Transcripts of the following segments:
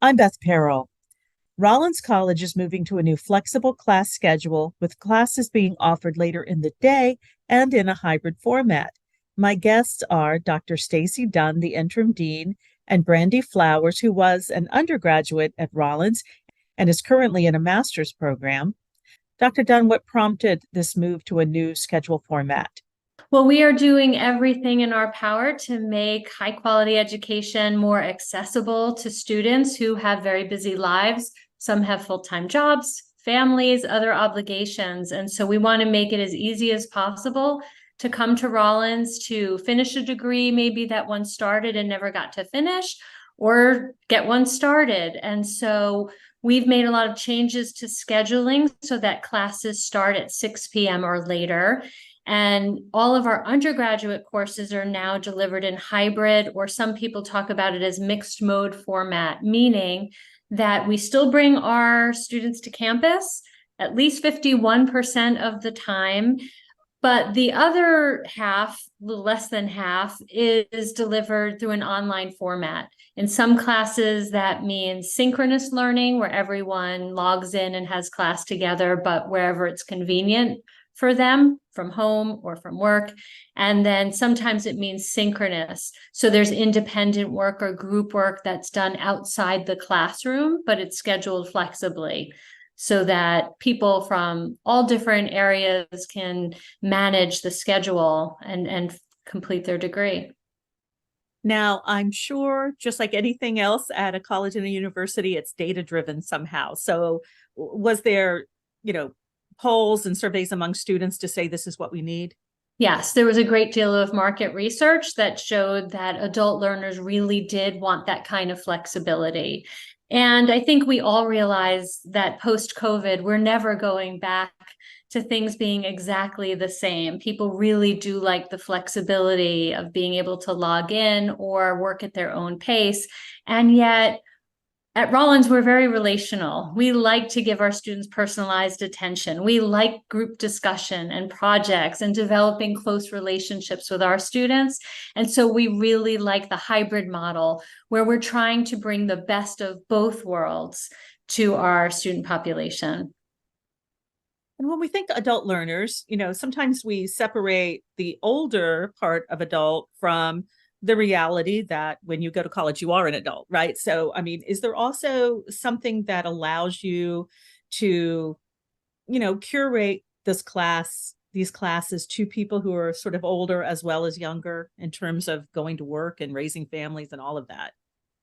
I'm Beth Perrell. Rollins College is moving to a new flexible class schedule with classes being offered later in the day and in a hybrid format. My guests are Dr. Stacey Dunn, the interim dean, and Brandye Flowers, who was an undergraduate at Rollins and is currently in a master's program. Dr. Dunn, what prompted this move to a new schedule format? Well, we are doing everything in our power to make high quality education more accessible to students who have very busy lives. Some have full-time jobs, families, other obligations. And so we want to make it as easy as possible to come to Rollins to finish a degree, maybe that one started and never got to finish, or get one started. And so we've made a lot of changes to scheduling so that classes start at 6 p.m. or later. And all of our undergraduate courses are now delivered in hybrid, or some people talk about it as mixed mode format, meaning that we still bring our students to campus at least 51% of the time, but the other half, a little less than half, is delivered through an online format. In some classes, that means synchronous learning, where everyone logs in and has class together, but wherever it's convenient for them, from home or from work. And then sometimes it means synchronous. So there's independent work or group work that's done outside the classroom, but it's scheduled flexibly so that people from all different areas can manage the schedule and complete their degree. Now, I'm sure, just like anything else at a college and a university, it's data driven somehow. So, was there, polls and surveys among students to say this is what we need? Yes, there was a great deal of market research that showed that adult learners really did want that kind of flexibility. And I think we all realize that post-COVID, we're never going back to things being exactly the same. People really do like the flexibility of being able to log in or work at their own pace. And yet, at Rollins, we're very relational. We like to give our students personalized attention. We like group discussion and projects and developing close relationships with our students. And so we really like the hybrid model where we're trying to bring the best of both worlds to our student population. And when we think adult learners, sometimes we separate the older part of adult from the reality that when you go to college, you are an adult, right? So, I mean, is there also something that allows you to, curate these classes to people who are sort of older as well as younger in terms of going to work and raising families and all of that?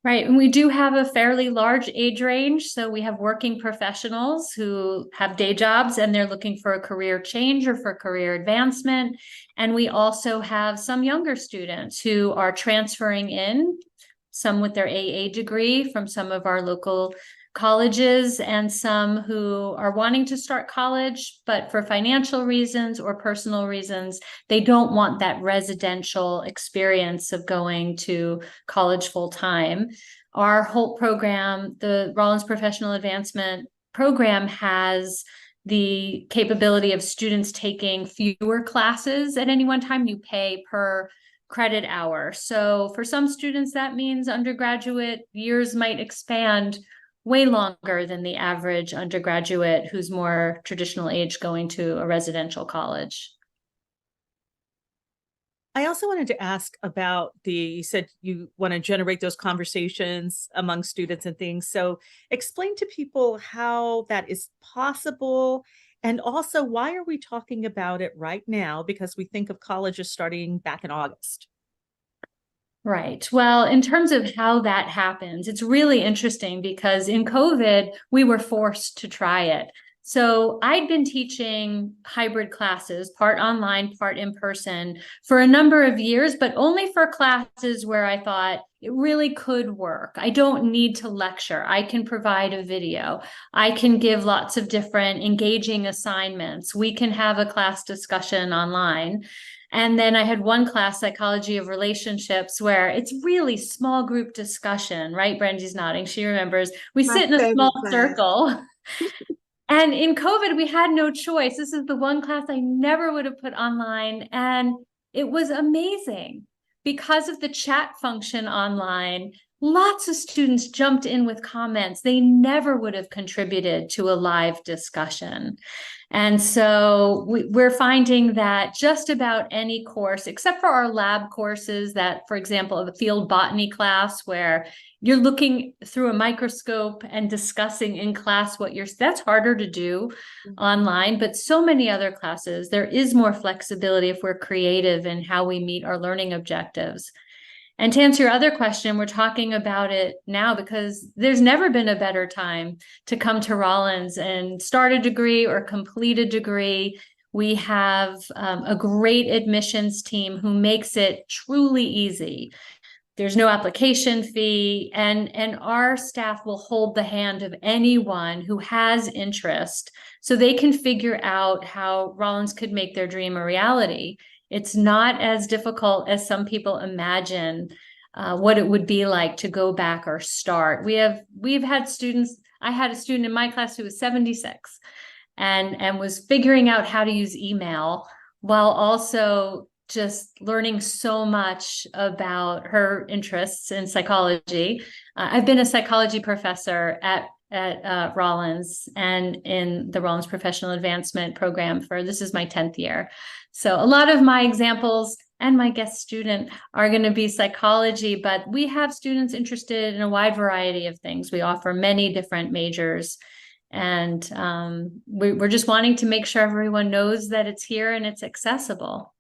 Right. And we do have a fairly large age range. So we have working professionals who have day jobs and they're looking for a career change or for career advancement. And we also have some younger students who are transferring in, some with their AA degree from some of our local colleges, and some who are wanting to start college, but for financial reasons or personal reasons, they don't want that residential experience of going to college full time. Our Holt program, the Rollins Professional Advancement Program, has the capability of students taking fewer classes at any one time. You pay per credit hour. So for some students, that means undergraduate years might expand way longer than the average undergraduate who's more traditional age going to a residential college. I also wanted to ask about you said you want to generate those conversations among students and things. So explain to people how that is possible. And also, why are we talking about it right now? Because we think of colleges starting back in August. Right. Well, in terms of how that happens, it's really interesting because in COVID, we were forced to try it. So I'd been teaching hybrid classes, part online, part in person, for a number of years, but only for classes where I thought it really could work. I don't need to lecture. I can provide a video. I can give lots of different engaging assignments. We can have a class discussion online. And then I had one class, Psychology of Relationships, where it's really small group discussion, right? Brandye's nodding. She remembers. We My sit in a favorite small class. circle. And in COVID, we had no choice. This is the one class I never would have put online. And it was amazing because of the chat function online. Lots of students jumped in with comments they never would have contributed to a live discussion. And so we're finding that just about any course, except for our lab courses that, for example, a field botany class where you're looking through a microscope and discussing in class that's harder to do online, but so many other classes, there is more flexibility if we're creative in how we meet our learning objectives. And to answer your other question, we're talking about it now because there's never been a better time to come to Rollins and start a degree or complete a degree. We have a great admissions team who makes it truly easy. There's no application fee, and our staff will hold the hand of anyone who has interest so they can figure out how Rollins could make their dream a reality. It's not as difficult as some people imagine what it would be like to go back or start. We've had students. I had a student in my class who was 76 and was figuring out how to use email while also just learning so much about her interests in psychology. I've been a psychology professor at Rollins and in the Rollins Professional Advancement Program this is my 10th year. So a lot of my examples and my guest student are going to be psychology, but we have students interested in a wide variety of things. We offer many different majors, and we're just wanting to make sure everyone knows that it's here and it's accessible.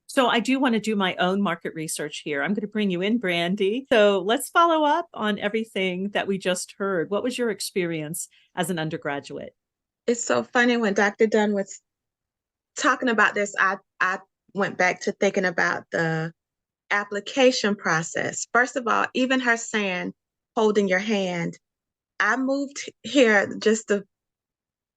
So I do want to do my own market research here. I'm going to bring you in, Brandye. So let's follow up on everything that we just heard. What was your experience as an undergraduate? It's so funny when Dr. Dunn was talking about this, I went back to thinking about the application process. First of all, even her saying, holding your hand, I moved here just to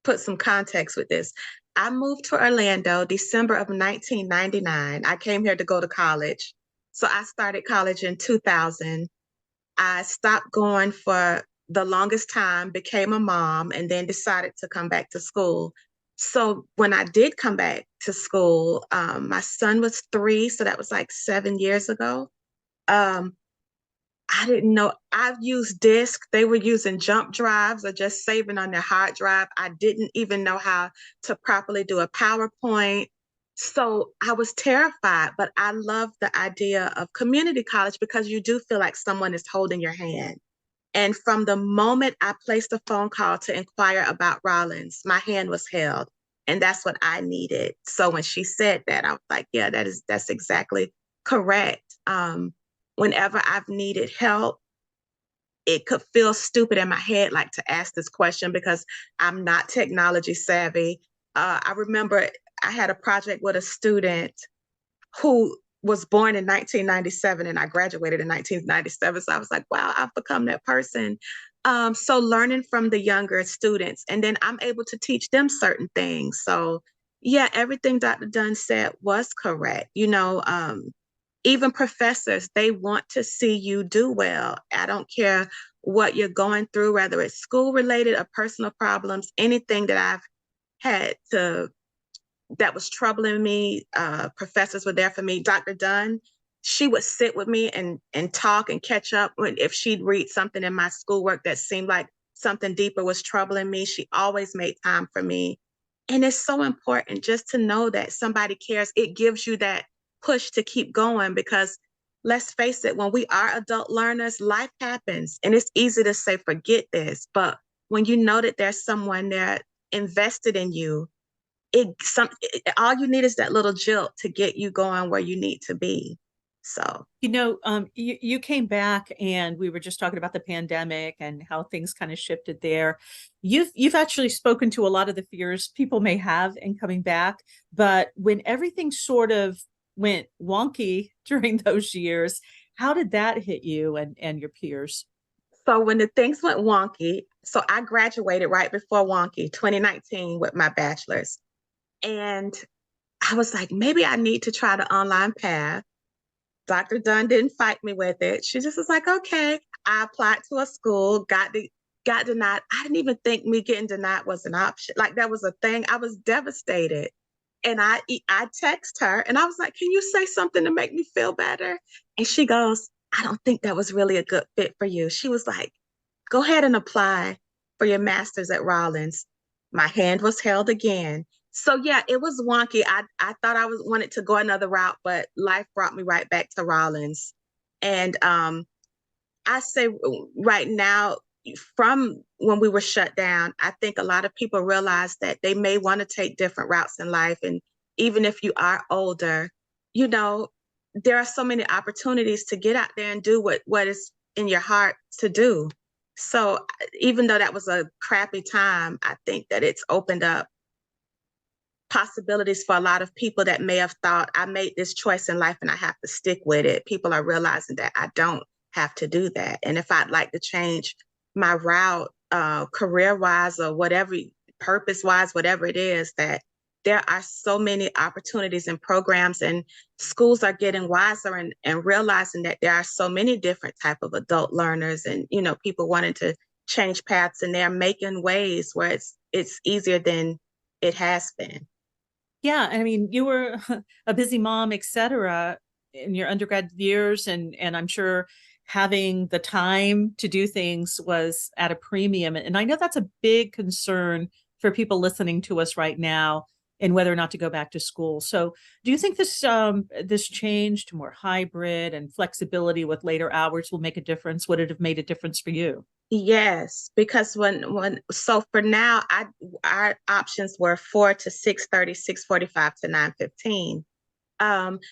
put some context with this. I moved to Orlando December of 1999. I came here to go to college. So I started college in 2000. I stopped going for the longest time, became a mom, and then decided to come back to school. So when I did come back to school, my son was 3, so that was like 7 years ago. Um, I didn't know. I've used disk. They were using jump drives or just saving on their hard drive. I didn't even know how to properly do a PowerPoint. So I was terrified, but I love the idea of community college because you do feel like someone is holding your hand. And from the moment I placed a phone call to inquire about Rollins, my hand was held. And that's what I needed. So when she said that, I was like, yeah, that's exactly correct. Whenever I've needed help, it could feel stupid in my head, like to ask this question because I'm not technology savvy. I remember I had a project with a student who was born in 1997 and I graduated in 1997. So I was like, wow, I've become that person. So learning from the younger students, and then I'm able to teach them certain things. So yeah, everything Dr. Dunn said was correct. Even professors, they want to see you do well. I don't care what you're going through, whether it's school related or personal problems, anything that I've had that was troubling me, professors were there for me. Dr. Dunn, she would sit with me and talk and catch up. If she'd read something in my schoolwork that seemed like something deeper was troubling me, she always made time for me. And it's so important just to know that somebody cares. It gives you that push to keep going because let's face it, when we are adult learners, life happens. And it's easy to say, forget this. But when you know that there's someone there invested in you, all you need is that little jolt to get you going where you need to be. So you came back and we were just talking about the pandemic and how things kind of shifted there. You've actually spoken to a lot of the fears people may have in coming back, but when everything sort of went wonky during those years, how did that hit you and your peers? So when the things went wonky, so I graduated right before wonky, 2019, with my bachelor's. And I was like, maybe I need to try the online path. Dr. Dunn didn't fight me with it. She just was like, okay. I applied to a school, got denied. I didn't even think me getting denied was an option. Like that was a thing. I was devastated. And I text her and I was like, can you say something to make me feel better? And she goes, I don't think that was really a good fit for you. She was like, go ahead and apply for your master's at Rollins. My hand was held again. So yeah, it was wonky. I thought I was wanted to go another route, but life brought me right back to Rollins. And I say right now, from when we were shut down, I think a lot of people realize that they may want to take different routes in life. And even if you are older, you know, there are so many opportunities to get out there and do what is in your heart to do. So even though that was a crappy time, I think that it's opened up possibilities for a lot of people that may have thought, I made this choice in life and I have to stick with it. People are realizing that I don't have to do that. And if I'd like to change my route, career wise or whatever, purpose wise, whatever it is, that there are so many opportunities and programs, and schools are getting wiser and realizing that there are so many different type of adult learners, and people wanting to change paths, and they're making ways where it's easier than it has been. Yeah, I mean, you were a busy mom, et cetera, in your undergrad years, and I'm sure having the time to do things was at a premium. And I know that's a big concern for people listening to us right now in whether or not to go back to school. So, do you think this change to more hybrid and flexibility with later hours will make a difference? Would it have made a difference for you? Yes, because so for now, our options were 4 to 6:30, 6:45 to 9:15.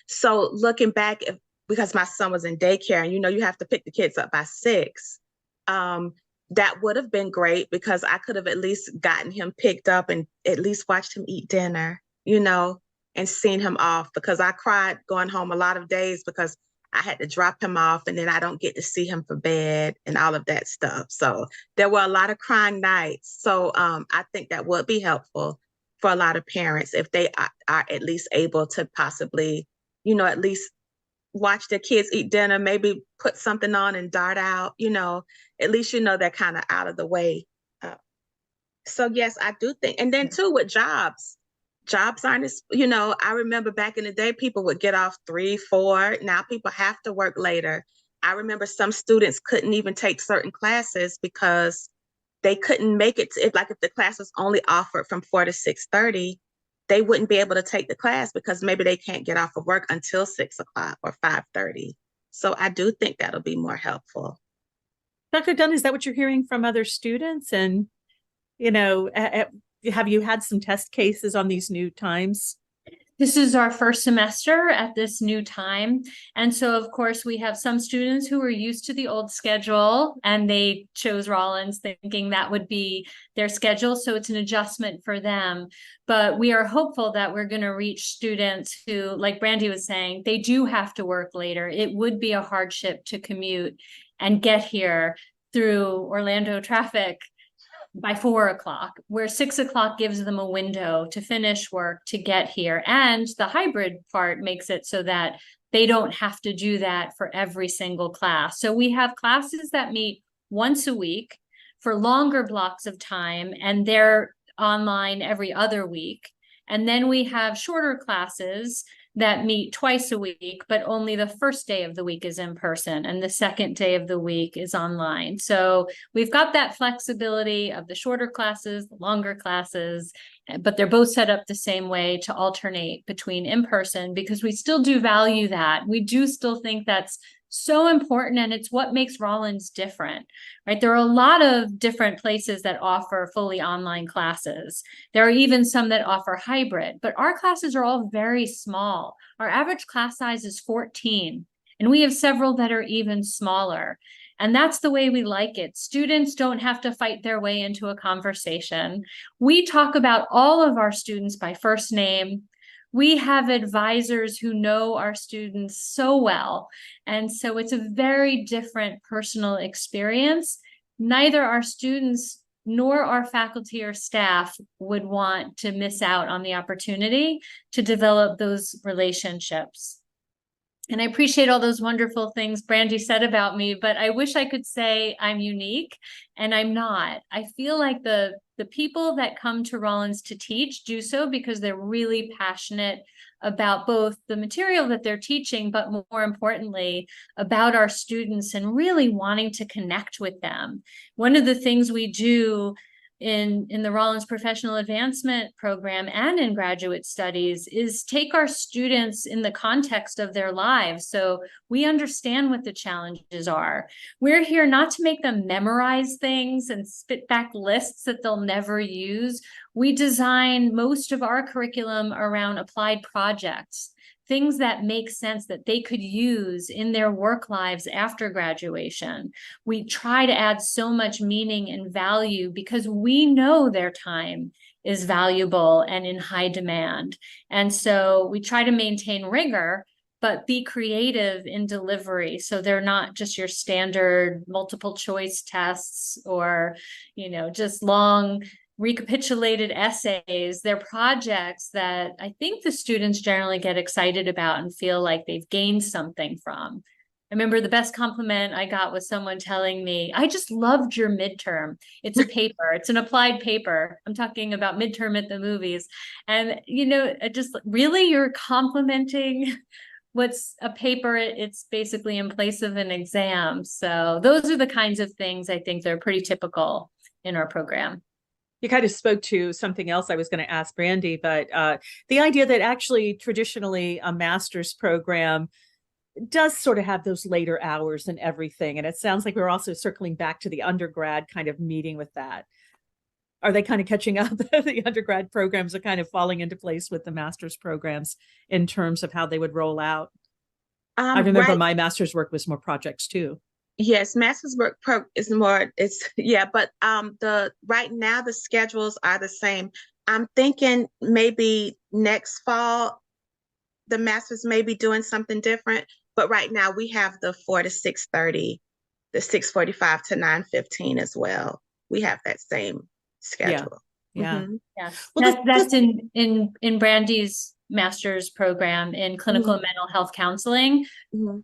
So looking back, because my son was in daycare, and you have to pick the kids up by 6, um, that would have been great because I could have at least gotten him picked up and at least watched him eat dinner, and seen him off, because I cried going home a lot of days because I had to drop him off and then I don't get to see him for bed and all of that stuff. So there were a lot of crying nights. So I think that would be helpful for a lot of parents if they are at least able to possibly, at least watch their kids eat dinner, maybe put something on and dart out, at least they're kind of out of the way. Uh, so yes, I do think, and then too with jobs aren't as, I remember back in the day, people would get off 3, 4. Now people have to work later. I remember some students couldn't even take certain classes because they couldn't make it if the class was only offered from 4 to 6:30, they wouldn't be able to take the class because maybe they can't get off of work until 6 o'clock or 5:30. So I do think that'll be more helpful. Dr. Dunn, is that what you're hearing from other students? And, have you had some test cases on these new times? This is our first semester at this new time. And so, of course, we have some students who are used to the old schedule and they chose Rollins thinking that would be their schedule. So it's an adjustment for them. But we are hopeful that we're going to reach students who, like Brandye was saying, they do have to work later. It would be a hardship to commute and get here through Orlando traffic by 4 o'clock, where 6 o'clock gives them a window to finish work, to get here. And the hybrid part makes it so that they don't have to do that for every single class. So we have classes that meet once a week for longer blocks of time, and they're online every other week. And then we have shorter classes that meet twice a week, but only the first day of the week is in person and the second day of the week is online. So we've got that flexibility of the shorter classes, the longer classes, but they're both set up the same way to alternate between in-person, because we still do value that. We do still think that's so important, and it's what makes Rollins different, right? There are a lot of different places that offer fully online classes. There are even some that offer hybrid, but our classes are all very small. Our average class size is 14, and we have several that are even smaller. And that's the way we like it. Students don't have to fight their way into a conversation. We talk about all of our students by first name. We have advisors who know our students so well. And so it's a very different personal experience. Neither our students nor our faculty or staff would want to miss out on the opportunity to develop those relationships. And I appreciate all those wonderful things Brandye said about me, but I wish I could say I'm unique, and I'm not. I feel like the people that come to Rollins to teach do so because they're really passionate about both the material that they're teaching, but more importantly, about our students and really wanting to connect with them. One of the things we do in the Rollins Professional Advancement Program and in graduate studies is take our students in the context of their lives. So we understand what the challenges are. We're here not to make them memorize things and spit back lists that they'll never use. We design most of our curriculum around applied projects, things that make sense that they could use in their work lives after graduation. We try to add so much meaning and value because we know their time is valuable and in high demand. And so we try to maintain rigor, but be creative in delivery. So they're not just your standard multiple choice tests or, just long recapitulated essays. They're projects that I think the students generally get excited about and feel like they've gained something from. I remember the best compliment I got was someone telling me, I just loved your midterm. It's a paper, it's an applied paper. I'm talking about midterm at the movies. And, just really you're complimenting what's a paper. It's basically in place of an exam. So those are the kinds of things I think they're pretty typical in our program. You kind of spoke to something else I was going to ask Brandye, but the idea that actually traditionally a master's program does sort of have those later hours and everything. And it sounds like we're also circling back to the undergrad kind of meeting with that. Are they kind of catching up? The undergrad programs are kind of falling into place with the master's programs in terms of how they would roll out. I remember my master's work was more projects too. Yes, master's work is more, but right now the schedules are the same. I'm thinking maybe next fall, the master's may be doing something different, but right now we have the 4 to 6:30, the 6:45 to 9:15 as well. We have that same schedule. Yeah. Mm-hmm. Yeah. Well, that's in Brandye's master's program in clinical and mental health counseling.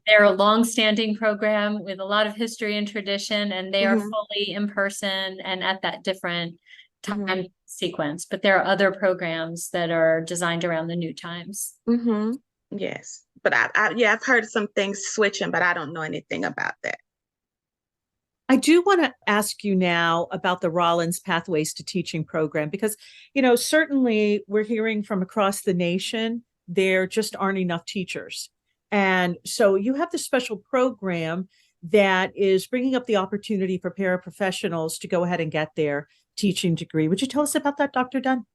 They're a long-standing program with a lot of history and tradition, and they are fully in person and at that different time sequence. But there are other programs that are designed around the new times. Yes, but I've heard some things switching, but I don't know anything about that. I do want to ask you now about the Rollins Pathways to Teaching program, because, certainly we're hearing from across the nation, there just aren't enough teachers. And so you have this special program that is bringing up the opportunity for paraprofessionals to go ahead and get their teaching degree. Would you tell us about that, Dr. Dunn?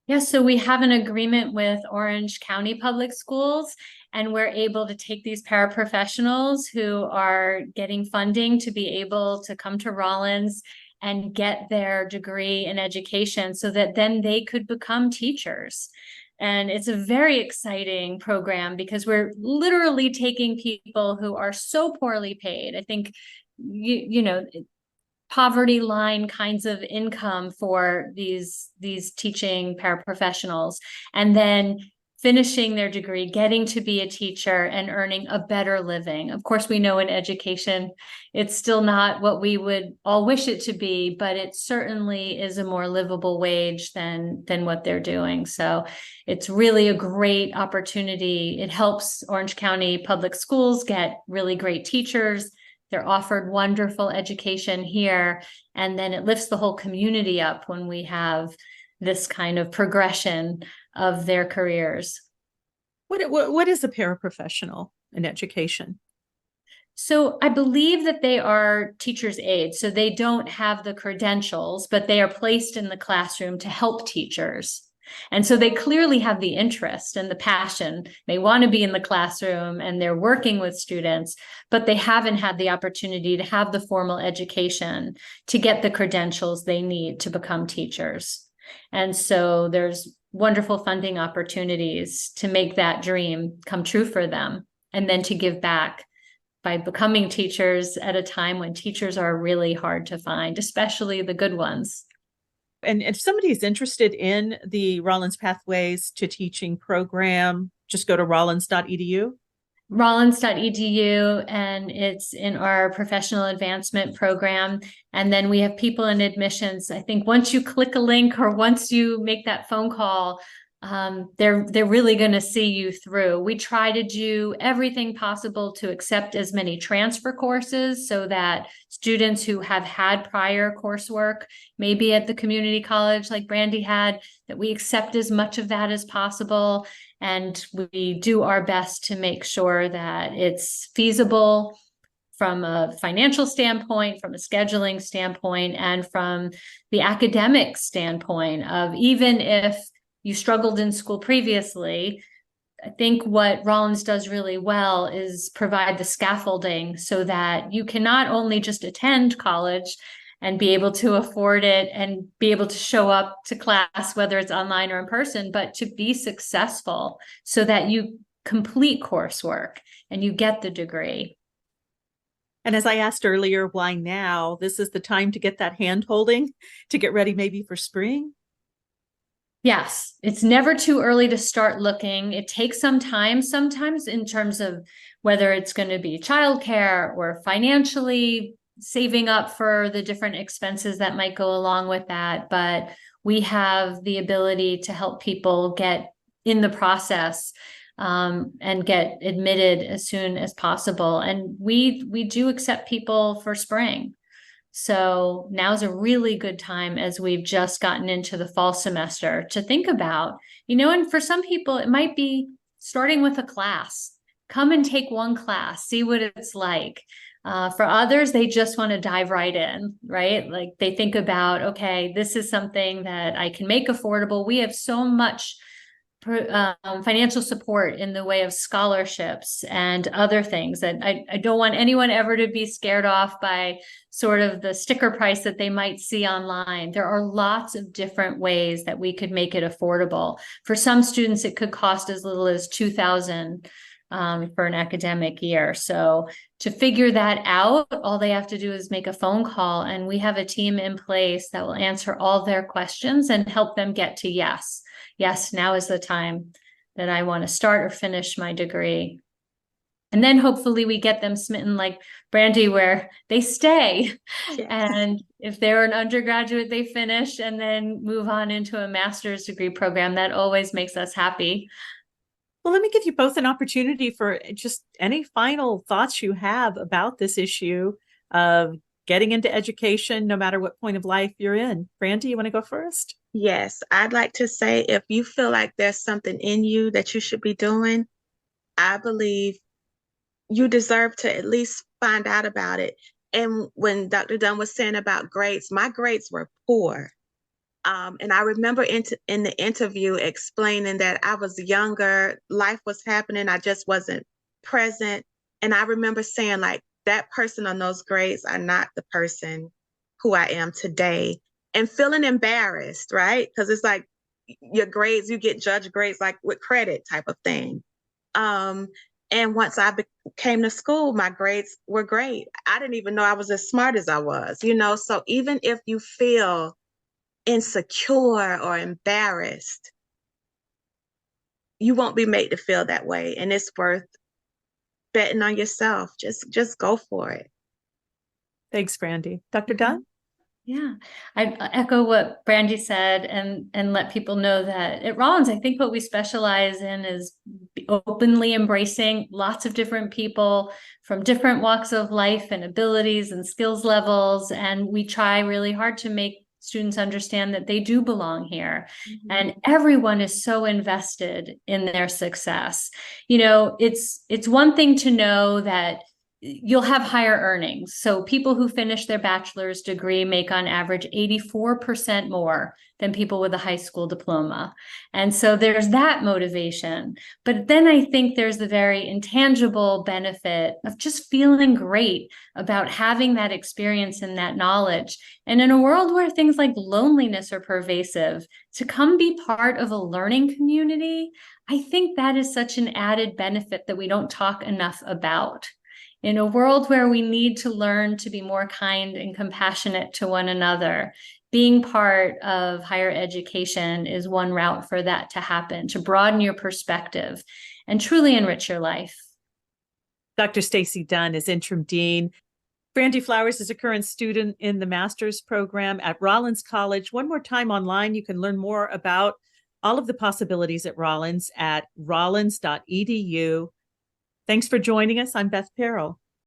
Yes, so we have an agreement with Orange County Public Schools, and we're able to take these paraprofessionals who are getting funding to be able to come to Rollins and get their degree in education so that then they could become teachers. And it's a very exciting program because we're literally taking people who are so poorly paid. I think, poverty line kinds of income for these teaching paraprofessionals, and then finishing their degree, getting to be a teacher and earning a better living. Of course, we know in education, it's still not what we would all wish it to be, but it certainly is a more livable wage than what they're doing. So it's really a great opportunity. It helps Orange County Public Schools get really great teachers. They're offered wonderful education here, and then it lifts the whole community up when we have this kind of progression of their careers. What is a paraprofessional in education? So I believe that they are teachers' aides. So they don't have the credentials, but they are placed in the classroom to help teachers. And so they clearly have the interest and the passion. They want to be in the classroom and they're working with students, but they haven't had the opportunity to have the formal education to get the credentials they need to become teachers. And so there's wonderful funding opportunities to make that dream come true for them, and then to give back by becoming teachers at a time when teachers are really hard to find, especially the good ones. And if somebody is interested in the Rollins Pathways to Teaching program, just go to rollins.edu. Rollins.edu, and it's in our professional advancement program. And then we have people in admissions. I think once you click a link or once you make that phone call, they're really going to see you through. We try to do everything possible to accept as many transfer courses so that students who have had prior coursework, maybe at the community college like Brandye had, that we accept as much of that as possible. And we do our best to make sure that it's feasible from a financial standpoint, from a scheduling standpoint, and from the academic standpoint of, even if you struggled in school previously, I think what Rollins does really well is provide the scaffolding so that you can not only just attend college and be able to afford it and be able to show up to class, whether it's online or in person, but to be successful so that you complete coursework and you get the degree. And as I asked earlier, why now? This is the time to get that hand holding, to get ready maybe for spring. Yes, it's never too early to start looking. It takes some time sometimes in terms of whether it's going to be childcare or financially saving up for the different expenses that might go along with that. But we have the ability to help people get in the process and get admitted as soon as possible. And we do accept people for spring. So now's a really good time, as we've just gotten into the fall semester, to think about, and for some people, it might be starting with a class. Come and take one class, see what it's like. For others, they just want to dive right in, right? Like they think about, okay, this is something that I can make affordable. We have so much financial support in the way of scholarships and other things that I don't want anyone ever to be scared off by sort of the sticker price that they might see online. There are lots of different ways that we could make it affordable. For some students, it could cost as little as $2,000 for an academic year. So to figure that out, all they have to do is make a phone call, and we have a team in place that will answer all their questions and help them get to yes. Yes, now is the time that I want to start or finish my degree. And then hopefully we get them smitten like Brandye, where they stay. Yes. And if they're an undergraduate, they finish and then move on into a master's degree program. That always makes us happy. Well, let me give you both an opportunity for just any final thoughts you have about this issue of getting into education, no matter what point of life you're in. Brandye, you want to go first? Yes, I'd like to say, if you feel like there's something in you that you should be doing, I believe you deserve to at least find out about it. And when Dr. Dunn was saying about grades, my grades were poor. And I remember in the interview explaining that I was younger, life was happening, I just wasn't present. And I remember saying, like, that person on those grades are not the person who I am today. And feeling embarrassed, right? Because it's like your grades, you get judged grades like with credit type of thing. And once I came to school, my grades were great. I didn't even know I was as smart as I was, So even if you feel insecure or embarrassed, you won't be made to feel that way. And it's worth betting on yourself. Just go for it. Thanks, Brandye. Dr. Dunn? Yeah, I echo what Brandye said and let people know that at Rollins, I think what we specialize in is openly embracing lots of different people from different walks of life and abilities and skills levels. And we try really hard to make students understand that they do belong here. Mm-hmm. And everyone is so invested in their success. It's one thing to know that you'll have higher earnings. So people who finish their bachelor's degree make on average 84% more than people with a high school diploma. And so there's that motivation. But then I think there's the very intangible benefit of just feeling great about having that experience and that knowledge. And in a world where things like loneliness are pervasive, to come be part of a learning community, I think that is such an added benefit that we don't talk enough about. In a world where we need to learn to be more kind and compassionate to one another, being part of higher education is one route for that to happen, to broaden your perspective and truly enrich your life. Dr. Stacey Dunn is interim dean. Brandye Flowers is a current student in the master's program at Rollins College. One more time online, you can learn more about all of the possibilities at Rollins at rollins.edu. Thanks for joining us. I'm Beth Perrell.